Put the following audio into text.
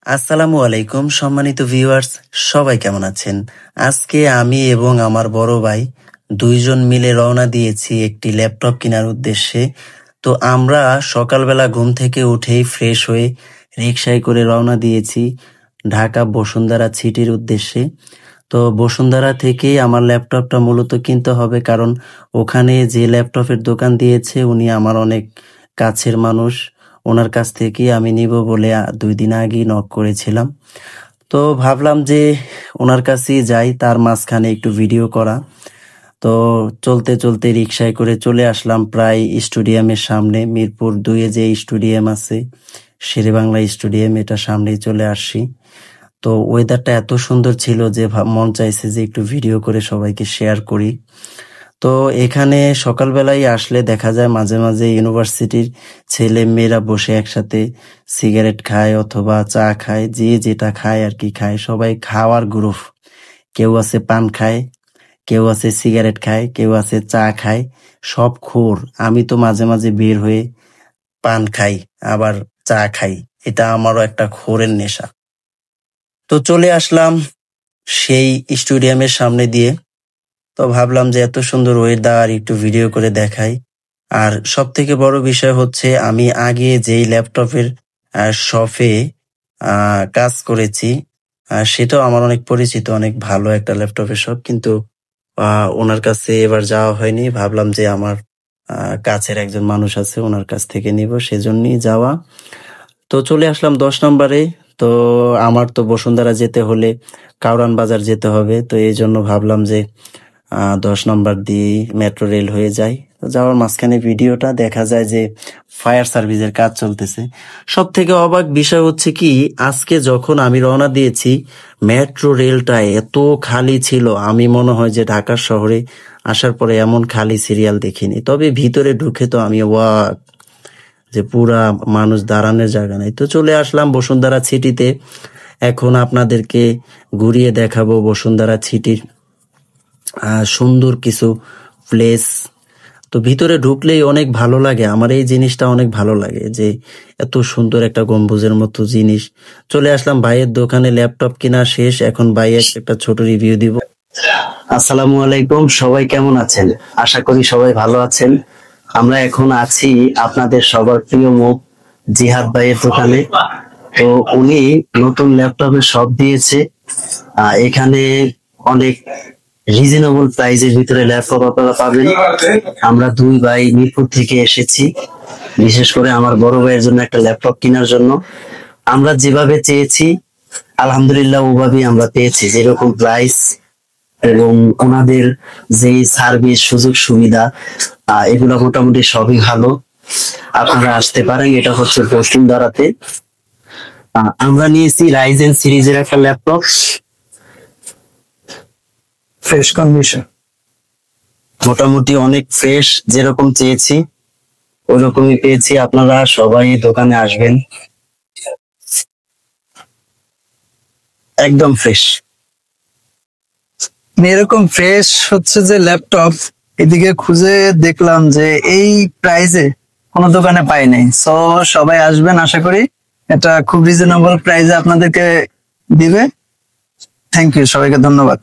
আসসালামু আলাইকুম সম্মানিত ভিউয়ার্স, সবাই কেমন আছেন? আজকে আমি এবং আমার বড় ভাই দুইজন মিলে রওনা দিয়েছি একটি ল্যাপটপ কেনার উদ্দেশ্যে। তো আমরা সকালবেলা ঘুম থেকে উঠেই ফ্রেশ হয়ে রিকশায় করে রওনা দিয়েছি ঢাকা বসুন্ধরা সিটির উদ্দেশ্যে। তো বসুন্ধরা থেকেই আমার ল্যাপটপটা মূলত কিনতে হবে, কারণ ওখানে যে ল্যাপটপের দোকান দিয়েছে উনি আমার অনেক কাছের মানুষ। ওনার কাছ থেকেই আমি নিব বলে 2 দিন আগেই নক করেছিলাম। তো ভাবলাম যে ওনার কাছেই যাই, তার মাঝখানে একটু ভিডিও করা। তো চলতে চলতে রিকশায় করে চলে আসলাম প্রায় স্টেডিয়ামের সামনে, মিরপুর 2-এ যে স্টেডিয়াম আছে, শেরেবাংলা স্টেডিয়াম, এটা সামনেই চলে আসছি। তো ওয়েদারটা এত সুন্দর ছিল যে মন চাইছে যে একটু ভিডিও করে সবাইকে শেয়ার করি। তো এখানে সকালবেলায় আসলে দেখা যায় মাঝে মাঝে ইউনিভার্সিটির ছেলে মেয়েরা বসে একসাথে সিগারেট খায় অথবা চা খায়, যে যেটা খায় আর কি খায়, সবাই খাওয়ার গ্রুপ। কেউ আছে পান খায়, কেউ আছে সিগারেট খায়, কেউ আছে চা খায়, সব খোর। আমি তো মাঝে মাঝে বের হয়ে পান খাই, আবার চা খাই, এটা আমারও একটা খোরের নেশা। তো চলে আসলাম সেই স্টেডিয়ামের সামনে দিয়ে। তো ভাবলাম যে এত সুন্দর ওয়েদার একটু ভিডিও করে দেখাই। আর সব থেকে বড় বিষয় হচ্ছে আমি আগে যেই ল্যাপটপের শপে কাজ করেছি, সেটাও আমার অনেক পরিচিত, অনেক ভালো একটা ল্যাপটপের শপ, কিন্তু ওনার কাছে এবার যাওয়া হয়নি। ভাবলাম যে আমার কাছের একজন মানুষ আছে, ওনার কাছ থেকে নিব, সেজন্যই যাওয়া। তো চলে আসলাম 10 নম্বরে। তো আমার তো বসুন্ধরা যেতে হলে কাউরান বাজার যেতে হবে, তো এই জন্য ভাবলাম যে 10 নম্বর দিয়ে মেট্রো রেল হয়ে যায়। তো যাওয়ার মাঝখানে ভিডিওটা দেখা যায় যে ফায়ার সার্ভিসের কাজ চলতেছে। সব থেকে অবাক বিষয় হচ্ছে কি, আজকে যখন আমি রওনা দিয়েছি মেট্রো রেলটা এত খালি ছিল, আমি মনে হয় যে ঢাকার শহরে আসার পরে এমন খালি সিরিয়াল দেখিনি। তবে ভিতরে ঢুকে তো আমি অবাক যে পুরা মানুষ দাঁড়ানোর জায়গা নাই। তো চলে আসলাম বসুন্ধরা সিটিতে। এখন আপনাদেরকে ঘুরিয়ে দেখাবো বসুন্ধরা সিটির সুন্দর কিছু প্লেস। তো ভিতরে ঢুকলেই অনেক ভালো লাগে, আমার এই জিনিসটা অনেক ভালো লাগে যে এত সুন্দর একটা গম্বুজের মতো জিনিস। চলে আসলাম ভাইয়ের দোকানে, ল্যাপটপ কেনা শেষ, এখন ভাইয়ের একটা ছোট রিভিউ দিব। আসসালামু আলাইকুম, সবাই কেমন আছেন? আশা করি সবাই ভালো আছেন। আমরা এখন আছি আপনাদের সবার প্রিয় মুখ জিহাদ ভাইয়ের দোকানে। তো উনি নতুন ল্যাপটপের শপ দিয়েছে। এখানে অনেক রিজনেবল প্রাইসের ভিতরে ল্যাপটপ আপনারা পাবেন। আমরা 2 ভাই মিরপুর থেকে এসেছি, বিশেষ করে আমার বড় ভাইয়ের জন্য একটা ল্যাপটপ কেনার জন্য। আমরা যেভাবে চেয়েছি আলহামদুলিল্লাহ ওভাবেই আমরা পেয়েছি, যেরকম প্রাইস এবং ওনাদের যে সার্ভিস সুযোগ সুবিধা, এগুলো মোটামুটি সবই ভালো। আপনারা আসতে পারেন, এটা হচ্ছে বসুন্ধরাতে। আমরা নিয়েছি রাইজেন সিরিজের একটা ল্যাপটপ, ফ্রেশ কন্ডিশন, মোটামুটি অনেক ফ্রেশ, যেরকম চেয়েছি ওরকমই পেয়েছি। আপনারা সবাই দোকানে আসবেন, একদম ফ্রেশ। এরকম ফ্রেশ হচ্ছে যে ল্যাপটপ এদিকে খুঁজে দেখলাম যে এই প্রাইসে কোনো দোকানে পাই নাই। সো সবাই আসবেন, আশা করি এটা খুব রিজনেবল প্রাইসে আপনাদেরকে দিবে। থ্যাংক ইউ, সবাইকে ধন্যবাদ।